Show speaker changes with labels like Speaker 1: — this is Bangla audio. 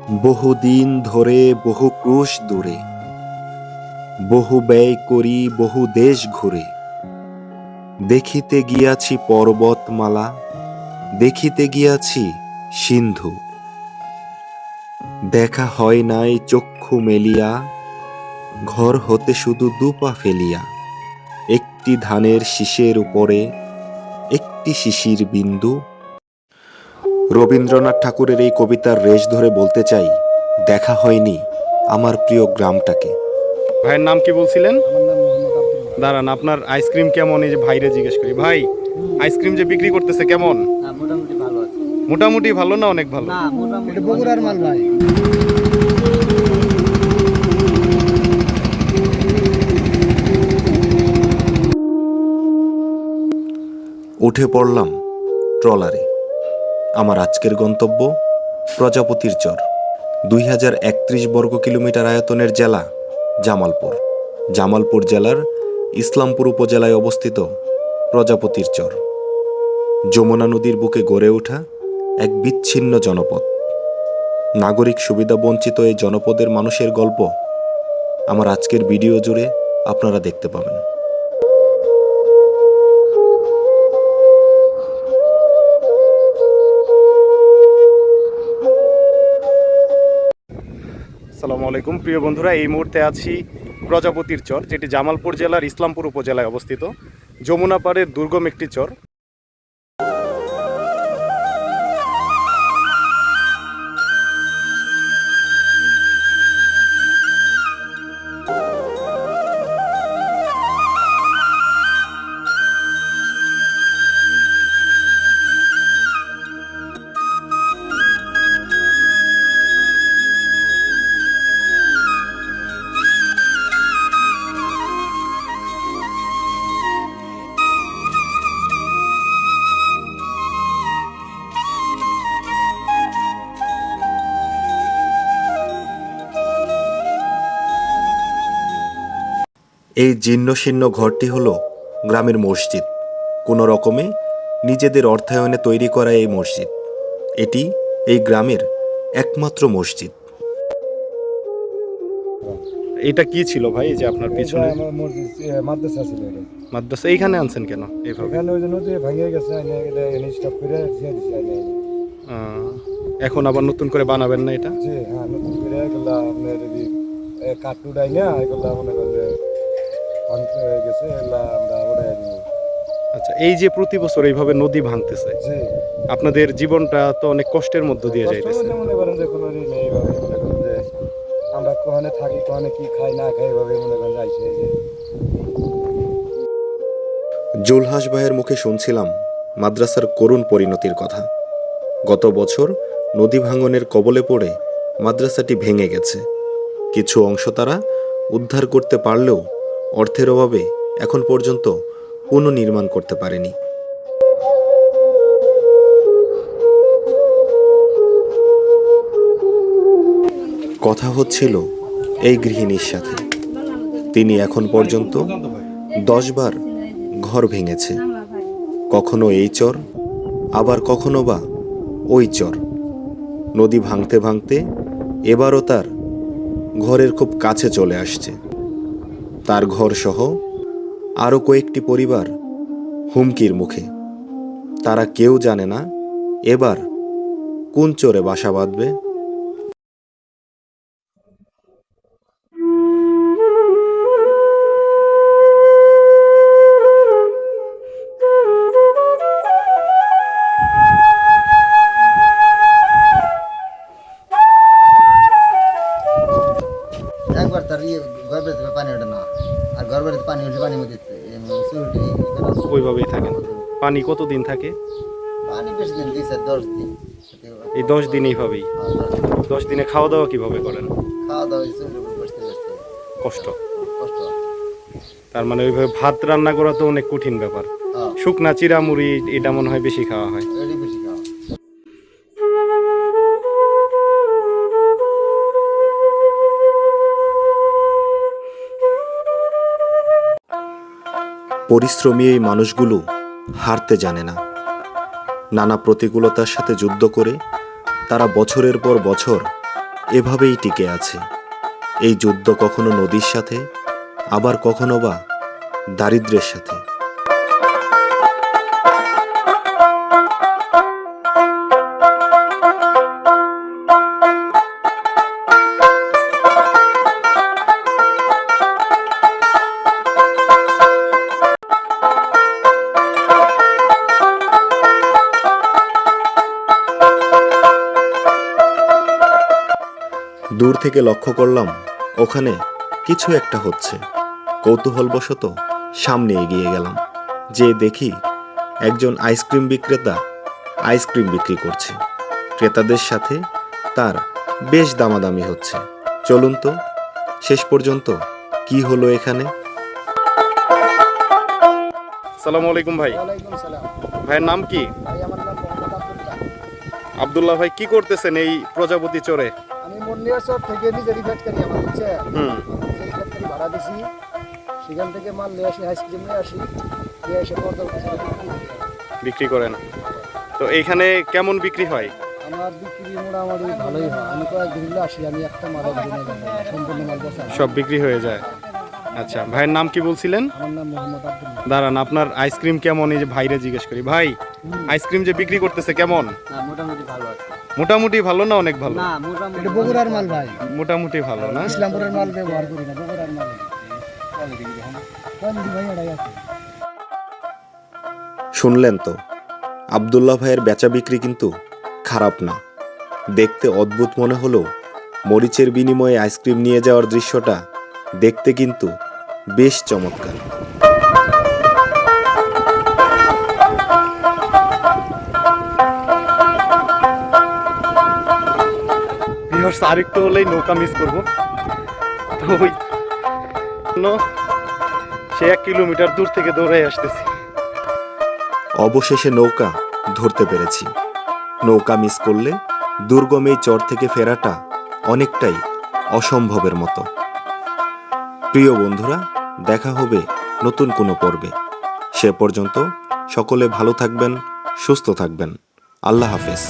Speaker 1: বহুদিন ধরে বহু ক্রুশ দূরে, বহু ব্যয় করি বহু দেশ ঘুরে, দেখিতে গিয়াছি পর্বতমালা, দেখিতে গিয়াছি সিন্ধু। দেখা হয় নাই চক্ষু মেলিয়া, ঘর হতে শুধু দুপা ফেলিয়া, একটি ধানের শীষের উপরে একটি শিশির বিন্দু। রবীন্দ্রনাথ ঠাকুরের এই কবিতার রেশ ধরে বলতে চাই, দেখা হয়নি আমার প্রিয় গ্রামটাকে।
Speaker 2: ভাইয়ের নাম কি বলছিলেন?
Speaker 3: আমার নাম মোহাম্মদ আব্দুল্লাহ।
Speaker 2: দাঁড়ান, আপনার আইসক্রিম কেমন? এই যে ভাইরে জিজ্ঞেস করি, ভাই আইসক্রিম যে বিক্রি করতেছে কেমন?
Speaker 3: মোটামুটি ভালো আছে।
Speaker 2: মোটামুটি ভালো না অনেক ভালো?
Speaker 3: না, মোটামুটি বগুড়ার মাল ভাই।
Speaker 1: উঠে পড়লাম ট্রলারে। আমার আজকের গন্তব্য প্রজাপতির চর। 2031 বর্গ কিলোমিটার আয়তনের জেলা জামালপুর। জামালপুর জেলার ইসলামপুর উপজেলায় অবস্থিত প্রজাপতির চর। যমুনা নদীর বুকে গড়ে ওঠা এক বিচ্ছিন্ন জনপদ। নাগরিক সুবিধা বঞ্চিত এই জনপদের মানুষের গল্প আমার আজকের ভিডিও জুড়ে আপনারা দেখতে পাবেন।
Speaker 2: আসসালামু আলাইকুম প্রিয় বন্ধুরা, এই মুহূর্তে আছি প্রজাপতির চর, যেটি জামালপুর জেলার ইসলামপুর উপজেলায় অবস্থিত। যমুনা পাড়ের দুর্গম একটি চর।
Speaker 1: এই জীর্ণশীর্ণ ঘরটি হল গ্রামের মসজিদ। কোনো রকমে নিজেদের অর্থায়নে তৈরি করা এই মসজিদ, এটি এই গ্রামের একমাত্র মসজিদ।
Speaker 2: এটা কি ছিল ভাই, এই যে আপনার পিছনে
Speaker 3: আমার মসজিদ মাদ্রাসা ছিল এটা।
Speaker 2: মাদ্রাসা? এইখানে আনছেন কেন এইভাবে?
Speaker 3: এখানে ওই যে নদী ভেঙে গেছে, এনে গেলে এনে স্টপ করে দিয়ে দিছি এনে।
Speaker 2: এখন আবার নতুন করে বানাবেন না এটা?
Speaker 3: জি হ্যাঁ, নতুন করে এগুলা আপনার যদি কাঠ উঠাই না, এগুলা মনে করেন যে ভাঙ হয়ে গেছে, এগুলা আমরা উঠাই দিব।
Speaker 2: আচ্ছা, এই যে প্রতি বছর এইভাবে নদী ভাঙতেছে,
Speaker 3: জি,
Speaker 2: আপনাদের জীবনটা তো অনেক কষ্টের মধ্য দিয়ে
Speaker 3: কষ্ট
Speaker 2: যাইতেছে।
Speaker 3: বলতে মনে করেন যে কোনো দিন এইভাবে মনে করেন যে আমরা কোহানে থাকি, কোহানে কি খাই না খাই, এভাবে মনে করেন যাইছে এই যে।
Speaker 1: জুলহাস ভাইয়ের মুখে শুনছিলাম মাদ্রাসার করুণ পরিণতির কথা। গত বছর নদী ভাঙনের কবলে পড়ে মাদ্রাসাটি ভেঙে গেছে। কিছু অংশ তারা উদ্ধার করতে পারলেও অর্থের অভাবে এখন পর্যন্ত পুনর্নির্মাণ করতে পারেনি। কথা হচ্ছিল এই গৃহিণীর সাথে। তিনি এখন পর্যন্ত 10 বার ঘর ভেঙেছে। কখনো এই চর, আবার কখনো বা ওই চর। নদী ভাঙতে ভাঙতে এবারও তার ঘরের খুব কাছে চলে আসছে। তার ঘর সহ আরও কয়েকটি পরিবার হুমকির মুখে। তারা কেউ জানে না এবার কোন চরে বাসা বাঁধবে।
Speaker 4: একবার তার ঘর বেরোতে পানি ওঠে না, আর ঘর বেরোতে পানি উঠে পানির মধ্যে
Speaker 2: ওইভাবেই থাকেন? পানি কতদিন থাকে?
Speaker 4: পানি বেশি দিন 2-10 দিন।
Speaker 2: এই 10 দিন এইভাবেই? 10 দিনে খাওয়া দাওয়া কিভাবে করেন?
Speaker 4: খাওয়া দাওয়া চুলের উপর বসতে বসতে
Speaker 2: কষ্ট।
Speaker 4: কষ্ট।
Speaker 2: তার মানে ওইভাবে ভাত রান্না করা তো অনেক কঠিন ব্যাপার।
Speaker 4: হ্যাঁ,
Speaker 2: শুকনা চিড়ামুড়ি এটা মনে হয় বেশি খাওয়া হয়।
Speaker 4: এটাই বেশি খাওয়া।
Speaker 1: পরিশ্রমী এই মানুষগুলো হারতে জানে না। নানা প্রতিকূলতার সাথে যুদ্ধ করে তারা বছরের পর বছর এভাবেই টিকে আছে। এই যুদ্ধ কখনো নদীর সাথে, আবার কখনো বা দারিদ্র্যের সাথে। দূর থেকে লক্ষ্য করলাম ওখানে কিছু একটা হচ্ছে। কৌতূহলবশত সামনে এগিয়ে গেলাম, যে দেখি একজন আইসক্রিম বিক্রেতা আইসক্রিম বিক্রি করছে। ক্রেতাদের সাথে তার বেশ দামাদামি হচ্ছে। চলুন তো শেষ পর্যন্ত কি হলো এখানে।
Speaker 2: সালামু আলাইকুম ভাই।
Speaker 3: ওয়ালাইকুম সালাম।
Speaker 2: ভাইয়ের নাম কি?
Speaker 3: ভাই আমার নাম মোহাম্মদ আব্দুল্লাহ।
Speaker 2: আব্দুল্লাহ ভাই, কি করতেছেন এই প্রজাপতি চরে?
Speaker 3: আমি মন্দিরচর থেকে নিজেরই ফ্যাক্টরি আমার হচ্ছে সেই ফ্যাক্টরি ভাড়া দিছি, সেখান থেকে মাল নিয়ে আসি, আইসক্রিম নিয়ে আসি, নিয়ে এসে
Speaker 2: বিক্রি করেন। তো এইখানে কেমন বিক্রি হয়?
Speaker 3: আমার বিক্রি মোটামুটি ভালোই হয়। আমি কয়েকদিন হলে আসি, আমি একটা মালের জন্য সম্পূর্ণ মাল বেচা।
Speaker 2: সব বিক্রি হয়ে যায়। আচ্ছা, ভাইয়ের নাম কি বলছিলেন?
Speaker 3: আমার নাম মোহাম্মদ আব্দুল্লাহ।
Speaker 2: দাঁড়ান, আপনার আইসক্রিম কেমন, এই যে ভাইরে জিজ্ঞেস করি। ভাই, আইসক্রিম যে বিক্রি করতেছে কেমন?
Speaker 4: মোটামুটি ভালো আছে।
Speaker 2: মোটামুটি ভালো না অনেক ভালো?
Speaker 4: না মোটামুটি
Speaker 3: এটা বগুড়ার মাল ভাই,
Speaker 2: মোটামুটি ভালো না?
Speaker 3: ইসলামপুরের মাল ব্যবহার করি না, বগুড়ার মাল। ভাই এটাই আছে।
Speaker 1: শুনলেন তো, আব্দুল্লাহ ভাইয়ের বেচা বিক্রি কিন্তু খারাপ না। দেখতে অদ্ভুত মনে হলেও মরিচের বিনিময়ে আইসক্রিম নিয়ে যাওয়ার দৃশ্যটা দেখতে কিন্তু বেশ চমৎকার।
Speaker 2: আরেকটু হলেই নৌকা মিস করবো। তো ওই সে 1 কিলোমিটার দূর থেকে দৌড়াই আসতেছি।
Speaker 1: অবশেষে নৌকা ধরতে পেরেছি। নৌকা মিস করলে দুর্গম এই চর থেকে ফেরাটা অনেকটাই অসম্ভবের মতো। প্রিয় বন্ধুরা, দেখা হবে নতুন কোনো পর্বে। সে পর্যন্ত সকলে ভালো থাকবেন, সুস্থ থাকবেন। আল্লাহ হাফেজ।